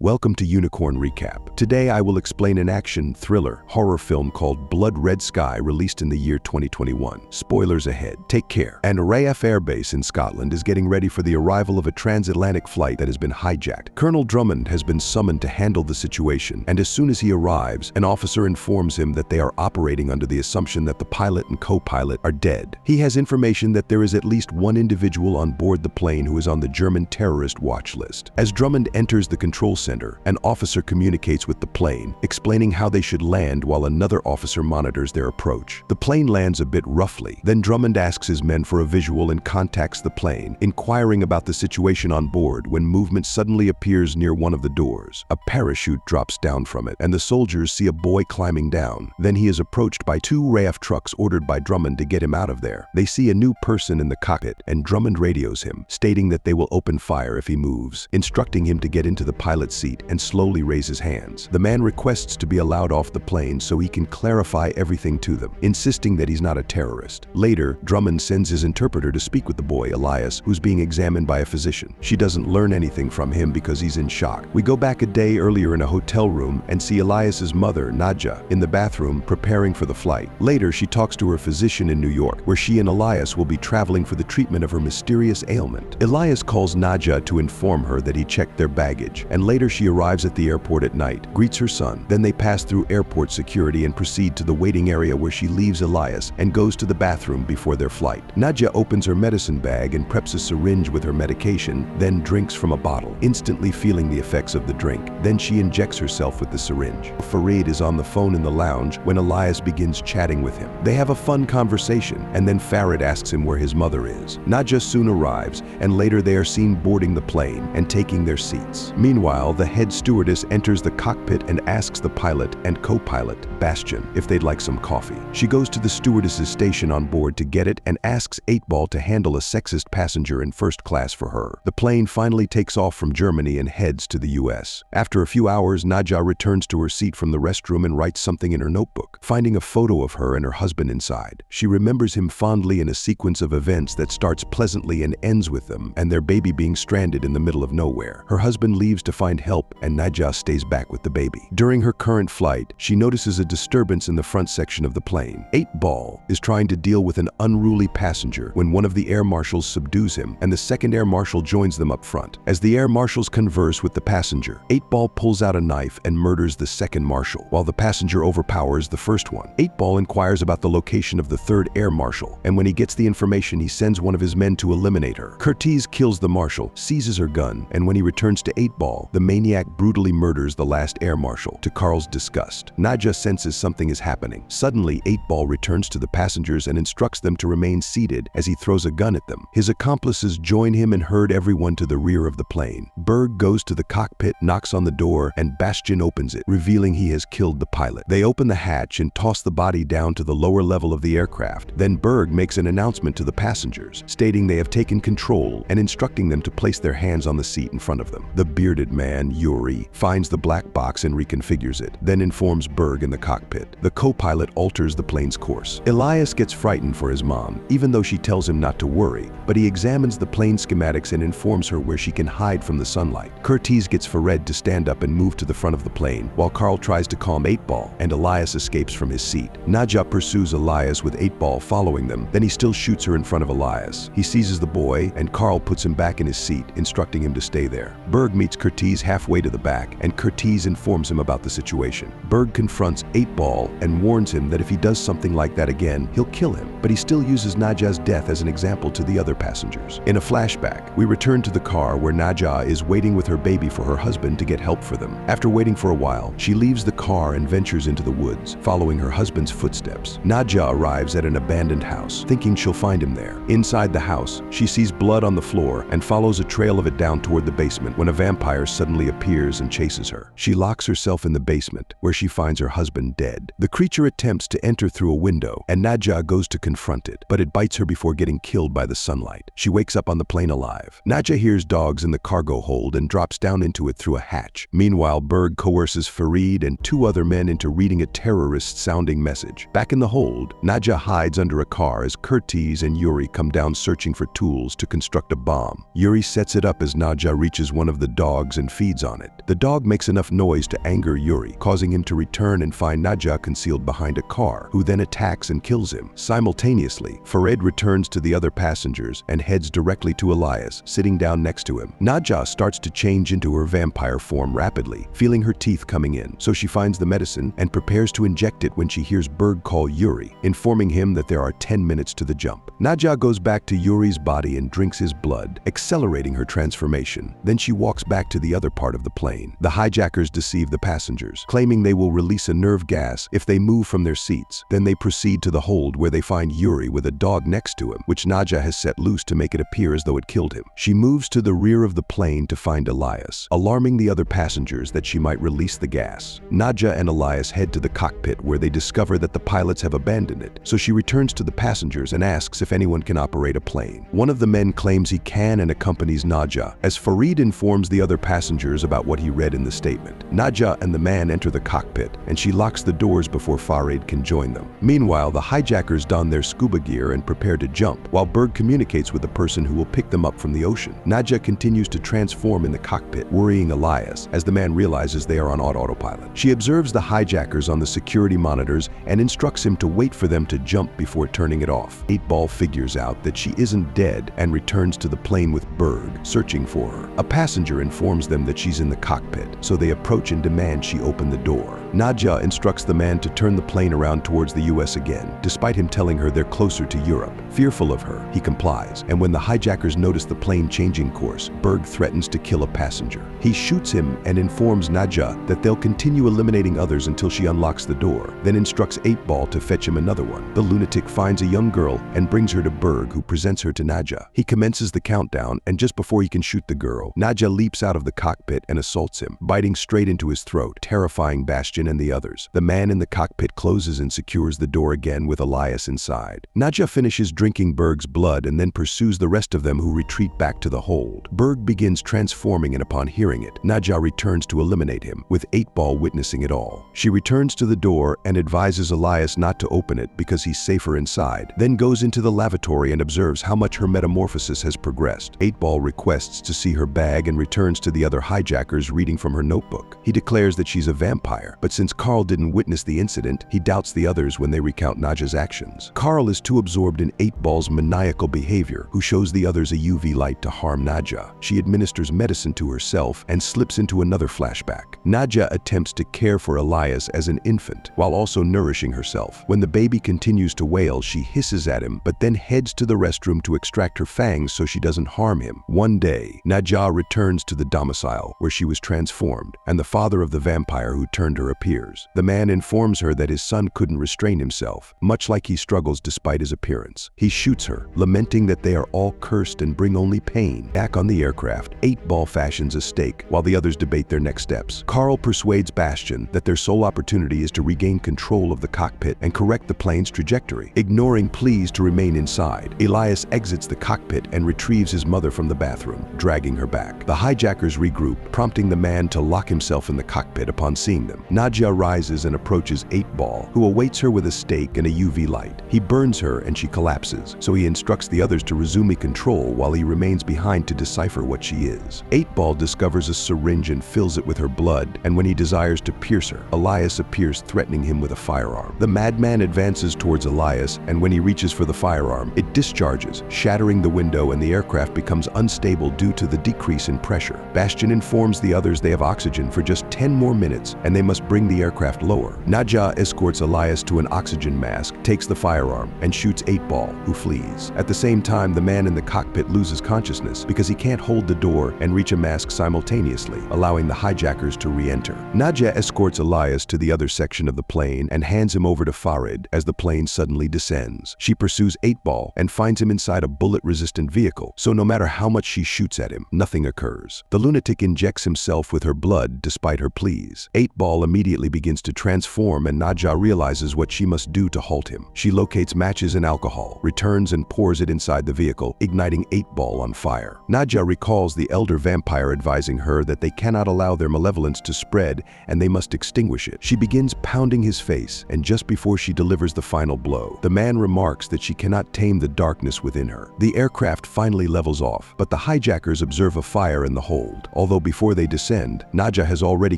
Welcome to Unicorn Recap. Today I will explain an action thriller horror film called Blood Red Sky, released in the year 2021. Spoilers ahead. Take care. An RAF airbase in Scotland is getting ready for the arrival of a transatlantic flight that has been hijacked. Colonel Drummond has been summoned to handle the situation, and as soon as he arrives, an officer informs him that they are operating under the assumption that the pilot and co-pilot are dead. He has information that there is at least one individual on board the plane who is on the German terrorist watch list. As Drummond enters the control center, an officer communicates with the plane, explaining how they should land while another officer monitors their approach. The plane lands a bit roughly. Then Drummond asks his men for a visual and contacts the plane, inquiring about the situation on board when movement suddenly appears near one of the doors. A parachute drops down from it, and the soldiers see a boy climbing down. Then he is approached by two RAF trucks ordered by Drummond to get him out of there. They see a new person in the cockpit, and Drummond radios him, stating that they will open fire if he moves, instructing him to get into the pilot's seat and slowly raise his hands. The man requests to be allowed off the plane so he can clarify everything to them, insisting that he's not a terrorist. Later, Drummond sends his interpreter to speak with the boy, Elias, who's being examined by a physician. She doesn't learn anything from him because he's in shock. We go back a day earlier in a hotel room and see Elias's mother, Nadja, in the bathroom preparing for the flight. Later, she talks to her physician in New York, where she and Elias will be traveling for the treatment of her mysterious ailment. Elias calls Nadja to inform her that he checked their baggage, and later she arrives at the airport at night, greets her son. Then they pass through airport security and proceed to the waiting area where she leaves Elias and goes to the bathroom before their flight. Nadja opens her medicine bag and preps a syringe with her medication, then drinks from a bottle, instantly feeling the effects of the drink. Then she injects herself with the syringe. Farid is on the phone in the lounge when Elias begins chatting with him. They have a fun conversation, and then Farid asks him where his mother is. Nadja soon arrives, and later they are seen boarding the plane and taking their seats. Meanwhile, the head stewardess enters the cockpit and asks the pilot and co-pilot, Bastian, if they'd like some coffee. She goes to the stewardess's station on board to get it and asks 8-Ball to handle a sexist passenger in first class for her. The plane finally takes off from Germany and heads to the US. After a few hours, Nadja returns to her seat from the restroom and writes something in her notebook, finding a photo of her and her husband inside. She remembers him fondly in a sequence of events that starts pleasantly and ends with them and their baby being stranded in the middle of nowhere. Her husband leaves to find help, and Nadja stays back with the baby. During her current flight, she notices a disturbance in the front section of the plane. 8-Ball is trying to deal with an unruly passenger when one of the air marshals subdues him, and the second air marshal joins them up front. As the air marshals converse with the passenger, 8-Ball pulls out a knife and murders the second marshal, while the passenger overpowers the first one. 8-Ball inquires about the location of the third air marshal, and when he gets the information, he sends one of his men to eliminate her. Curtiz kills the marshal, seizes her gun, and when he returns to 8-Ball, the maniac brutally murders the last air marshal, to Carl's disgust. Nadja senses something is happening. Suddenly, 8-Ball returns to the passengers and instructs them to remain seated as he throws a gun at them. His accomplices join him and herd everyone to the rear of the plane. Berg goes to the cockpit, knocks on the door, and Bastian opens it, revealing he has killed the pilot. They open the hatch and toss the body down to the lower level of the aircraft. Then Berg makes an announcement to the passengers, stating they have taken control and instructing them to place their hands on the seat in front of them. The bearded man, Yuri, finds the black box and reconfigures it, then informs Berg in the cockpit. The co-pilot alters the plane's course. Elias gets frightened for his mom, even though she tells him not to worry, but he examines the plane schematics and informs her where she can hide from the sunlight. Curtiz gets Farid to stand up and move to the front of the plane, while Carl tries to calm 8-Ball, and Elias escapes from his seat. Nadja pursues Elias with 8-Ball following them, then he still shoots her in front of Elias. He seizes the boy, and Carl puts him back in his seat, instructing him to stay there. Berg meets Curtiz halfway to the back, and Curtiz informs him about the situation. Berg confronts 8-Ball and warns him that if he does something like that again, he'll kill him, but he still uses Nadja's death as an example to the other passengers. In a flashback, we return to the car where Nadja is waiting with her baby for her husband to get help for them. After waiting for a while, she leaves the car and ventures into the woods, following her husband's footsteps. Nadja arrives at an abandoned house, thinking she'll find him there. Inside the house, she sees blood on the floor and follows a trail of it down toward the basement when a vampire suddenly appears and chases her. She locks herself in the basement, where she finds her husband dead. The creature attempts to enter through a window, and Nadja goes to confront it, but it bites her before getting killed by the sunlight. She wakes up on the plane alive. Nadja hears dogs in the cargo hold and drops down into it through a hatch. Meanwhile, Berg coerces Farid and two other men into reading a terrorist-sounding message. Back in the hold, Nadja hides under a car as Curtiz and Yuri come down searching for tools to construct a bomb. Yuri sets it up as Nadja reaches one of the dogs and feeds feeds on it. The dog makes enough noise to anger Yuri, causing him to return and find Nadja concealed behind a car, who then attacks and kills him. Simultaneously, Farid returns to the other passengers and heads directly to Elias, sitting down next to him. Nadja starts to change into her vampire form rapidly, feeling her teeth coming in, so she finds the medicine and prepares to inject it when she hears Berg call Yuri, informing him that there are 10 minutes to the jump. Nadja goes back to Yuri's body and drinks his blood, accelerating her transformation. Then she walks back to the other part of the plane. The hijackers deceive the passengers, claiming they will release a nerve gas if they move from their seats. Then they proceed to the hold where they find Yuri with a dog next to him, which Nadja has set loose to make it appear as though it killed him. She moves to the rear of the plane to find Elias, alarming the other passengers that she might release the gas. Nadja and Elias head to the cockpit where they discover that the pilots have abandoned it, so she returns to the passengers and asks if anyone can operate a plane. One of the men claims he can and accompanies Nadja, as Farid informs the other passengers about what he read in the statement. Nadja and the man enter the cockpit, and she locks the doors before Farid can join them. Meanwhile, the hijackers don their scuba gear and prepare to jump, while Berg communicates with the person who will pick them up from the ocean. Nadja continues to transform in the cockpit, worrying Elias, as the man realizes they are on autopilot. She observes the hijackers on the security monitors and instructs him to wait for them to jump before turning it off. 8-Ball figures out that she isn't dead and returns to the plane with Berg, searching for her. A passenger informs them that she's in the cockpit, so they approach and demand she open the door. Nadja instructs the man to turn the plane around towards the US again, despite him telling her they're closer to Europe. Fearful of her, he complies, and when the hijackers notice the plane changing course, Berg threatens to kill a passenger. He shoots him and informs Nadja that they'll continue eliminating others until she unlocks the door, then instructs 8-Ball to fetch him another one. The lunatic finds a young girl and brings her to Berg, who presents her to Nadja. He commences the countdown, and just before he can shoot the girl, Nadja leaps out of the cockpit and assaults him, biting straight into his throat, terrifying Bastian and the others. The man in the cockpit closes and secures the door again with Elias inside. Nadja finishes drinking Berg's blood and then pursues the rest of them, who retreat back to the hold. Berg begins transforming, and upon hearing it, Nadja returns to eliminate him, with 8-Ball witnessing it all. She returns to the door and advises Elias not to open it because he's safer inside, then goes into the lavatory and observes how much her metamorphosis has progressed. 8-Ball requests to see her bag and returns to the other hijackers reading from her notebook. He declares that she's a vampire, but since Carl didn't witness the incident, he doubts the others when they recount Nadja's actions. Carl is too absorbed in 8-Ball's maniacal behavior, who shows the others a UV light to harm Nadja. She administers medicine to herself and slips into another flashback. Nadja attempts to care for Elias as an infant, while also nourishing herself. When the baby continues to wail, she hisses at him, but then heads to the restroom to extract her fangs so she doesn't harm him. One day, Nadja returns to the domicile where she was transformed, and the father of the vampire who turned her appears. The man informs her that his son couldn't restrain himself, much like he struggles despite his appearance. He shoots her, lamenting that they are all cursed and bring only pain. Back on the aircraft, 8-Ball fashions a stake while the others debate their next steps. Carl persuades Bastian that their sole opportunity is to regain control of the cockpit and correct the plane's trajectory, ignoring pleas to remain inside. Elias exits the cockpit and retrieves his mother from the bathroom, dragging her back. The hijackers regroup, prompting the man to lock himself in the cockpit upon seeing them. Nadja rises and approaches 8-Ball, who awaits her with a stake and a UV light. He burns her and she collapses, so he instructs the others to resume control while he remains behind to decipher what she is. 8-Ball discovers a syringe and fills it with her blood, and when he desires to pierce her, Elias appears, threatening him with a firearm. The madman advances towards Elias, and when he reaches for the firearm, it discharges, shattering the window, and the aircraft becomes unstable due to the decrease in pressure. Bastian informs the others they have oxygen for just 10 more minutes, and they must bring the aircraft lower. Nadja escorts Elias to an oxygen mask, takes the firearm, and shoots 8-Ball, who flees. At the same time, the man in the cockpit loses consciousness because he can't hold the door and reach a mask simultaneously, allowing the hijackers to re-enter. Nadja escorts Elias to the other section of the plane and hands him over to Farid as the plane suddenly descends. She pursues 8-Ball and finds him inside a bullet-resistant vehicle, so no matter how much she shoots at him, nothing occurs. The lunatic injects himself with her blood despite her pleas. 8-Ball immediately immediately begins to transform, and Nadja realizes what she must do to halt him. She locates matches and alcohol, returns and pours it inside the vehicle, igniting 8-Ball on fire. Nadja recalls the elder vampire advising her that they cannot allow their malevolence to spread and they must extinguish it. She begins pounding his face, and just before she delivers the final blow, the man remarks that she cannot tame the darkness within her. The aircraft finally levels off, but the hijackers observe a fire in the hold. Although before they descend, Nadja has already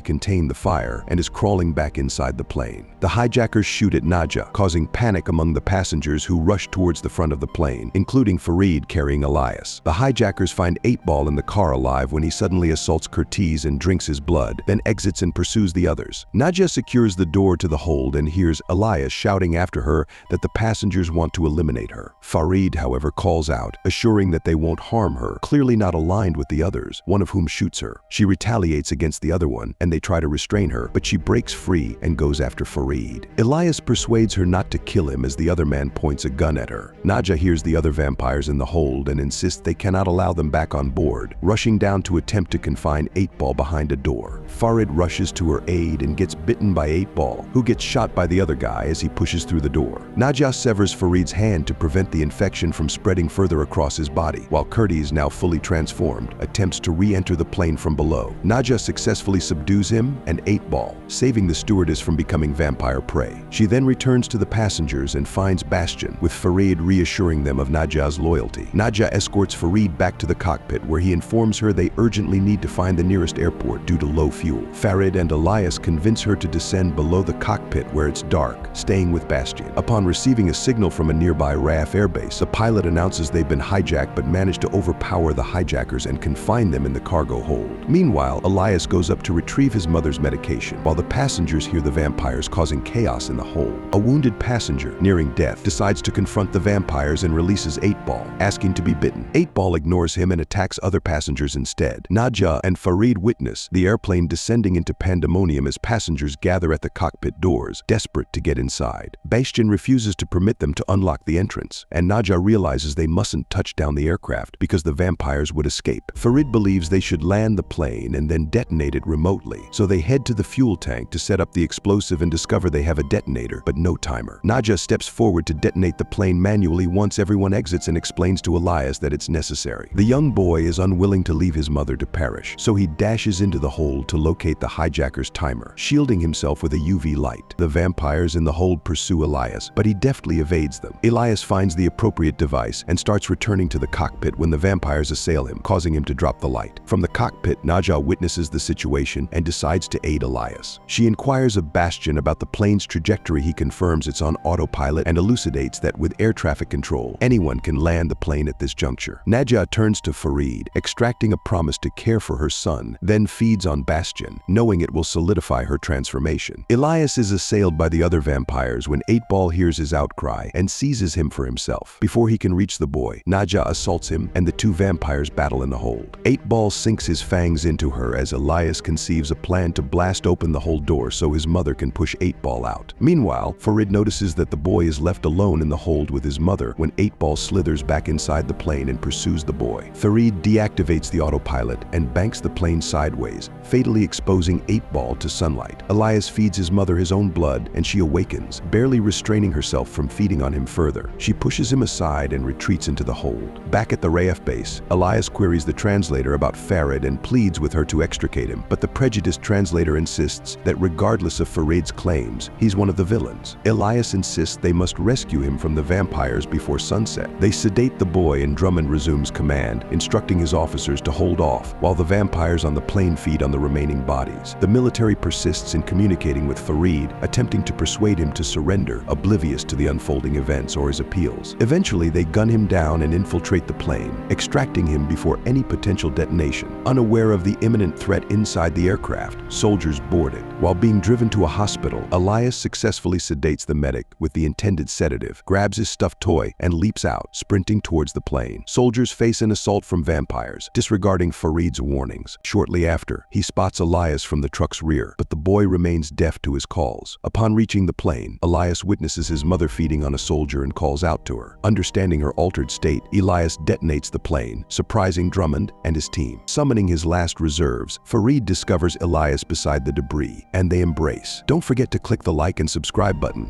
contained the fire and is crawling back inside the plane. The hijackers shoot at Nadja, causing panic among the passengers who rush towards the front of the plane, including Farid carrying Elias. The hijackers find 8-Ball in the car alive when he suddenly assaults Curtiz and drinks his blood, then exits and pursues the others. Nadja secures the door to the hold and hears Elias shouting after her that the passengers want to eliminate her. Farid, however, calls out, assuring that they won't harm her, clearly not aligned with the others, one of whom shoots her. She retaliates against the other one, and they try to restrain her, but she breaks free and goes after Farid. Elias persuades her not to kill him as the other man points a gun at her. Nadja hears the other vampires in the hold and insists they cannot allow them back on board, rushing down to attempt to confine 8-Ball behind a door. Farid rushes to her aid and gets bitten by 8-Ball, who gets shot by the other guy as he pushes through the door. Nadja severs Farid's hand to prevent the infection from spreading further across his body, while Curtiz, now fully transformed, attempts to re-enter the plane from below. Nadja successfully subdues him and 8-Ball, saving the stewardess from becoming vampire prey. She then returns to the passengers and finds Bastion, with Farid reassuring them of Nadja's loyalty. Nadja escorts Farid back to the cockpit, where he informs her they urgently need to find the nearest airport due to low fuel. Farid and Elias convince her to descend below the cockpit where it's dark, staying with Bastion. Upon receiving a signal from a nearby RAF airbase, the pilot announces they've been hijacked but managed to overpower the hijackers and confine them in the cargo hold. Meanwhile, Elias goes up to retrieve his mother's medication, while the passengers hear the vampires causing chaos in the hold. A wounded passenger, nearing death, decides to confront the vampires and releases 8-Ball, asking to be bitten. 8-Ball ignores him and attacks other passengers instead. Nadja and Farid witness the airplane descending into pandemonium as passengers gather at the cockpit doors, desperate to get inside. Bastion refuses to permit them to unlock the entrance, and Nadja realizes they mustn't touch down the aircraft because the vampires would escape. Farid believes they should land the plane and then detonate it remotely, so they head to the fuel tank to set up the explosive and discover they have a detonator, but no timer. Nadja steps forward to detonate the plane manually once everyone exits and explains to Elias that it's necessary. The young boy is unwilling to leave his mother to perish, so he dashes into the hold to locate the hijacker's timer, shielding himself with a UV light. The vampires in the hold pursue Elias, but he deftly evades them. Elias finds the appropriate device and starts returning to the cockpit when the vampires assail him, causing him to drop the light. From the cockpit, Nadja witnesses the situation and decides to aid Elias. She inquires of Bastion about the plane's trajectory. He confirms it's on autopilot and elucidates that with air traffic control, anyone can land the plane at this juncture. Nadja turns to Farid, extracting a promise to care for her son, then feeds on Bastion, knowing it will solidify her transformation. Elias is assailed by the other vampires when 8-Ball hears his outcry and seizes him for himself. Before he can reach the boy, Nadja assaults him and the two vampires battle in the hold. 8-Ball sinks his fangs into her as Elias conceives a plan to blast open the hold door so his mother can push 8-Ball out. Meanwhile, Farid notices that the boy is left alone in the hold with his mother when 8-Ball slithers back inside the plane and pursues the boy. Farid deactivates the autopilot and banks the plane sideways, fatally exposing 8-Ball to sunlight. Elias feeds his mother his own blood and she awakens, barely restraining herself from feeding on him further. She pushes him aside and retreats into the hold. Back at the RAF base, Elias queries the translator about Farid and pleads with her to extricate him, but the prejudiced translator insists that regardless of Farid's claims, he's one of the villains. Elias insists they must rescue him from the vampires before sunset. They sedate the boy and Drummond resumes command, instructing his officers to hold off while the vampires on the plane feed on the remaining bodies. The military persists in communicating with Farid, attempting to persuade him to surrender, oblivious to the unfolding events or his appeals. Eventually, they gun him down and infiltrate the plane, extracting him before any potential detonation. Unaware of the imminent threat inside the aircraft, soldiers board it. While being driven to a hospital, Elias successfully sedates the medic with the intended sedative, grabs his stuffed toy, and leaps out, sprinting towards the plane. Soldiers face an assault from vampires, disregarding Farid's warnings. Shortly after, he spots Elias from the truck's rear, but the boy remains deaf to his calls. falls. Upon reaching the plane, Elias witnesses his mother feeding on a soldier and calls out to her. Understanding her altered state, Elias detonates the plane, surprising Drummond and his team. Summoning his last reserves, Fareed discovers Elias beside the debris, and they embrace. Don't forget to click the like and subscribe button.